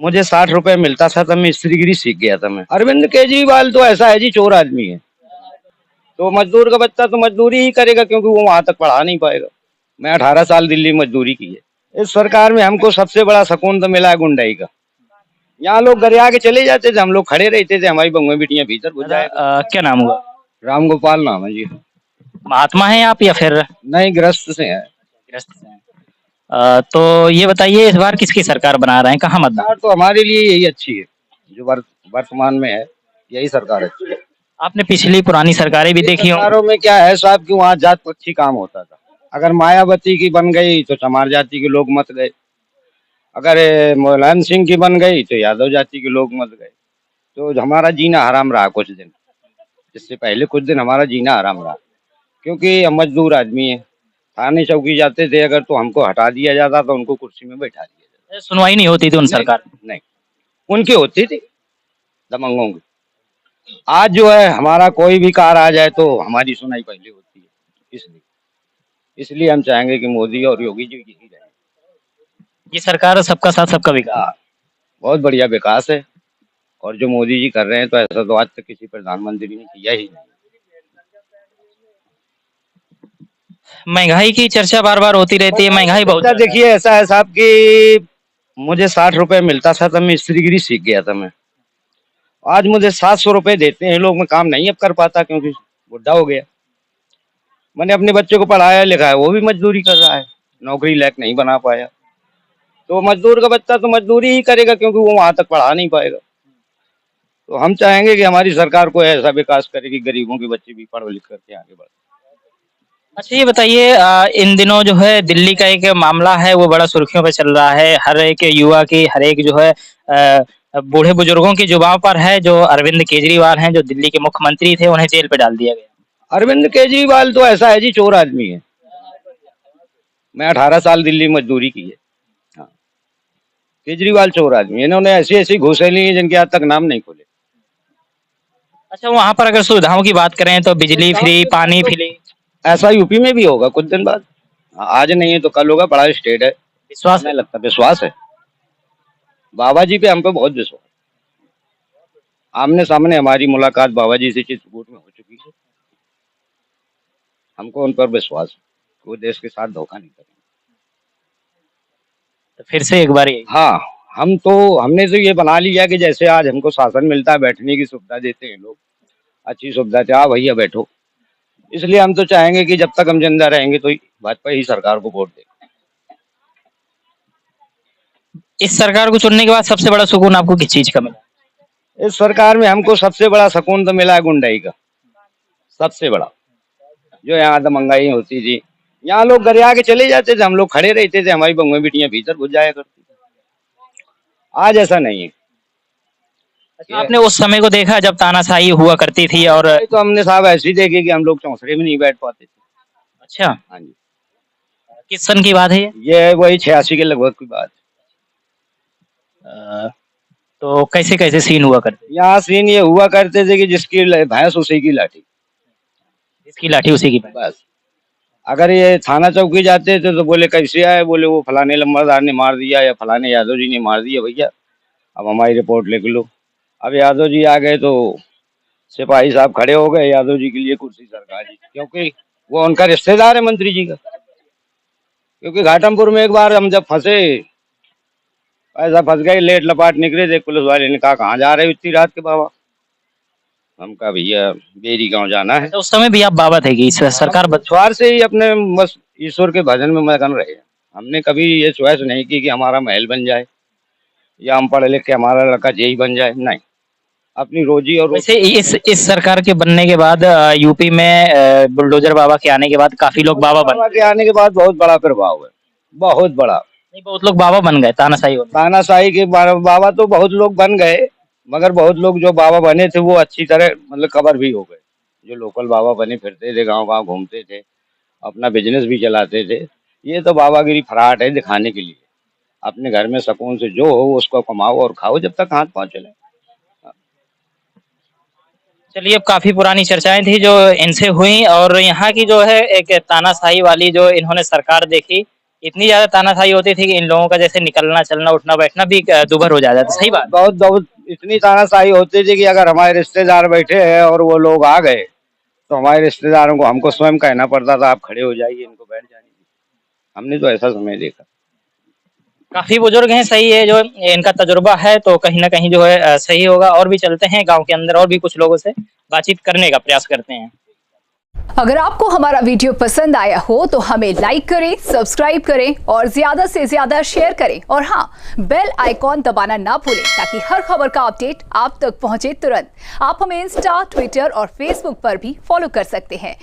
मुझे 60 रुपए मिलता था तब मैं स्त्रीगिरी सीख गया था। मैं अरविंद केजरीवाल तो ऐसा है जी, चोर आदमी है। तो मजदूर का बच्चा तो मजदूरी ही करेगा क्योंकि वो वहां तक पढ़ा नहीं पाएगा। मैं 18 साल दिल्ली मजदूरी की है। इस सरकार में हमको सबसे बड़ा सुकून तो मिला है गुंडाई का। यहाँ लोग गरिया के चले जाते थे, हम लोग खड़े रहते थे, हमारी बंगुए बिटियां भीतर घुस दादा जाया करती। क्या नाम हुआ? राम गोपाल नाम है जी। महात्मा हैं आप या फिर नहीं, ग्रस्त से है। गृहस्थ से हैं? तो ये बताइए इस बार किसकी सरकार बना रहे हैं, कहाँ मतदान? सरकार तो हमारे लिए यही अच्छी है, जो वर्तमान में है, यही सरकार अच्छी है। आपने पिछली पुरानी सरकारें भी देखी होंगी। सरकारों में क्या है साहब कि वहाँ जात पक्षी काम होता था। अगर मायावती की बन गई तो चमार जाति के लोग मत गए, अगर मुलायम सिंह की बन गई तो यादव जाति के लोग मत गए। तो हमारा जीना हराम रहा कुछ दिन। इससे पहले कुछ दिन हमारा जीना हराम रहा, क्योंकि हम मजदूर आदमी है। थाने चौकी जाते थे अगर तो हमको हटा दिया जाता था, उनको कुर्सी में बैठा दिया सुनवाई नहीं होती थी उन जाता। सरकार में। नहीं, उनकी होती थी दबंगों की। आज जो है हमारा कोई भी कार आ जाए तो हमारी सुनाई पहले होती है। इसलिए इसलिए हम चाहेंगे कि मोदी और योगी जी की ही रहे। ये सरकार सबका साथ सबका विकास। हाँ, बहुत बढ़िया विकास है। और जो मोदी जी कर रहे हैं तो ऐसा तो आज तक किसी प्रधानमंत्री ने किया ही नहीं। महंगाई की चर्चा बार बार होती रहती है, महंगाई बहुत अच्छा, देखिए ऐसा है साहब कि मुझे 60 रुपए मिलता था तब मैं स्त्रीगिरी सीख गया था। मैं आज मुझे 700 रुपए देते हैं लोग, मैं काम नहीं अब कर पाता क्योंकि बुढ़ा हो गया। मैंने अपने बच्चे को पढ़ाया लिखाया, वो भी मजदूरी कर रहा है, नौकरी लायक नहीं बना पाया। तो मजदूर का बच्चा तो मजदूरी ही करेगा क्योंकि वो वहां तक पढ़ा नहीं पाएगा। तो हम चाहेंगे कि हमारी सरकार को ऐसा विकास करे कि गरीबों के बच्चे भी पढ़ लिख करके आगे बढ़े। अच्छा ये बताइए इन दिनों जो है दिल्ली का एक मामला है वो बड़ा सुर्खियों पे चल रहा है, हर एक युवा की हर एक जो है बूढ़े बुजुर्गों की जुबान पर है, जो अरविंद केजरीवाल हैं जो दिल्ली के मुख्यमंत्री थे उन्हें जेल पे डाल दिया गया। अरविंद केजरीवाल तो ऐसा है जी, चोर आदमी है। मैं 18 साल दिल्ली मजदूरी की है। हाँ, केजरीवाल चोर आदमी है। इन्होंने ऐसी ऐसी घूसें ली हैं जिनके आज तक नाम नहीं खोले। अच्छा वहां पर अगर सुविधाओं की बात करें तो बिजली फ्री, पानी फ्री। ऐसा यूपी में भी होगा कुछ दिन बाद। आज नहीं है तो कल होगा, बड़ा स्टेट है। विश्वास हमें लगता है, विश्वास है बाबा जी पे, हम पे बहुत विश्वास। आमने सामने हमारी मुलाकात बाबा जी से चित्रकूट में हो चुकी है। हमको उन पर विश्वास है, वो देश के साथ धोखा नहीं करेंगे। तो फिर से एक बार हाँ, हमने तो ये बना लिया कि जैसे आज हमको शासन मिलता है, बैठने की सुविधा देते हैं लोग, अच्छी सुविधा थे, हाँ भैया बैठो। इसलिए हम तो चाहेंगे कि जब तक हम जिंदा रहेंगे तो भाजपा ही सरकार को वोट दें। इस सरकार को चुनने के बाद सबसे बड़ा सुकून आपको किस चीज का मिला? इस सरकार में हमको सबसे बड़ा सुकून तो मिला है गुंडाई का। सबसे बड़ा जो यहाँ दमंगाई होती थी, यहाँ लोग गरिया के चले जाते थे, हम लोग खड़े रहते थे, हमारी बंगुए बिटियां भीतर घुस जाया करती। आज ऐसा नहीं है। आपने उस समय को देखा जब तानाशाही हुआ करती थी और तो हमने साहब ऐसी देखी कि हम लोग चौंसरे में नहीं बैठ पाते थे। अच्छा हाँ जी, किस सन की बात है ये? ये वही 86 के लगभग की बात। अ, तो कैसे कैसे सीन हुआ करते? यहाँ सीन ये हुआ करते थे कि जिसकी भैंस उसी की लाठी। इसकी लाठी उसी की। बस अगर ये थाना चौकी जाते थे तो बोले कैसे आए, बोले वो फलाने लंबरदार ने मार दिया या फलाने यादव जी ने मार दिया। भैया अब हमारी रिपोर्ट लिख लो। अब यादव जी आ गए तो सिपाही साहब खड़े हो गए यादव जी के लिए कुर्सी सरकार जी, क्योंकि वो उनका रिश्तेदार है मंत्री जी का। क्योंकि घाटमपुर में एक बार हम जब फंसे, ऐसा फंस गए, लेट लपाट निकले थे, पुलिस वाले ने कहा कहाँ जा रहे हो इतनी रात के बाबा? हम कहा भैया बेरी गांव जाना है। तो उस समय भी आप बाबा थे कि इस सरकार बछवार से ही अपने बस ईश्वर के भजन में मगन रहे। हमने कभी ये चॉइस नहीं की कि हमारा महल बन जाए या हम पढ़े लिख के हमारा लड़का जेई बन जाए। नहीं, अपनी रोजी और वैसे इस सरकार के बनने के बाद यूपी में बुलडोजर बाबा के आने के बाद काफी लोग बाबा के आने के बाद बहुत बड़ा प्रभाव है, बहुत बड़ा। नहीं बहुत लोग बाबा बन गए तानाशाही होने। तानाशाही के बाबा तो बहुत लोग बन गए, मगर बहुत लोग जो बाबा बने थे वो अच्छी तरह मतलब कवर भी हो गए। जो लोकल बाबा बने फिरते थे, गांव गांव घूमते थे, अपना बिजनेस भी चलाते थे। ये तो बाबागिरी फराट है दिखाने के लिए। अपने घर में सुकून से जो हो उसको कमाओ और खाओ जब तक हाथ पांव चले। चलिए अब काफी पुरानी चर्चाएं थी जो इनसे हुई और यहाँ की जो है एक तानाशाही वाली जो इन्होंने सरकार देखी इतनी ज्यादा तानाशाही होती थी कि इन लोगों का जैसे निकलना चलना उठना बैठना भी दूभर हो जाता था। सही बात। बहुत बहुत इतनी तानाशाही होती थी कि अगर हमारे रिश्तेदार बैठे हैं और वो लोग आ गए तो हमारे रिश्तेदारों को हमको स्वयं कहना पड़ता था, आप खड़े हो जाइए, इनको बैठ जाने दीजिए। हमने तो ऐसा समय देखा। काफी बुजुर्ग हैं, सही है, जो इनका तजुर्बा है तो कहीं ना कहीं जो है सही होगा। और भी चलते हैं गांव के अंदर और भी कुछ लोगों से बातचीत करने का प्रयास करते हैं। अगर आपको हमारा वीडियो पसंद आया हो तो हमें लाइक करें, सब्सक्राइब करें और ज्यादा से ज्यादा शेयर करें। और हाँ, बेल आइकॉन दबाना ना भूलें ताकि हर खबर का अपडेट आप तक पहुंचे तुरंत। आप हमें इंस्टा, ट्विटर और फेसबुक पर भी फॉलो कर सकते हैं।